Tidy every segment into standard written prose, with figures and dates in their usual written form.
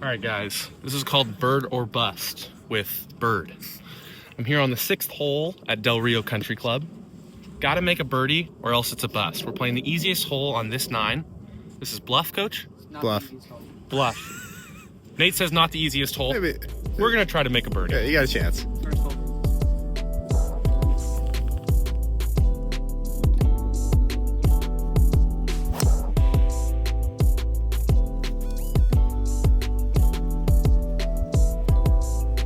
All right, guys, this is called Bird or Bust with Bird. I'm here on the 6th hole at Del Rio Country Club. Gotta make a birdie or else it's a bust. We're playing the easiest hole on this 9. This is bluff, coach? Bluff. Bluff. Nate says not the easiest hole. Maybe. We're gonna try to make a birdie. Yeah, you got a chance. First hole.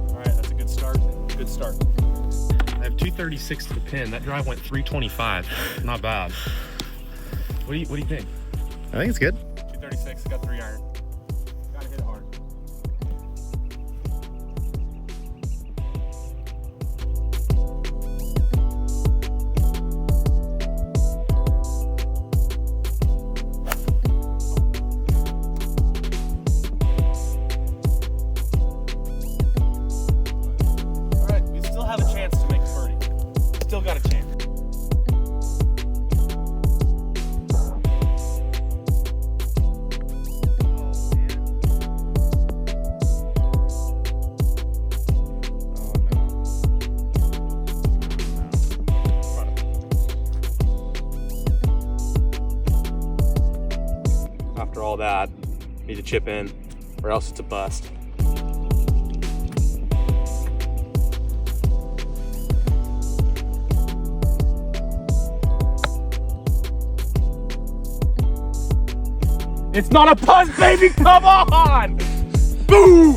All right, that's a good start. Good start. I have 236 to the pin. That drive went 325. Not bad. What do you think? I think it's good. 236, got 3 iron. Gotta hit it hard. All right, we still have a chance to make a birdie. Still got a chance. After all that, need to chip in or else it's a bust. It's not a punt, baby! Come on! Boom!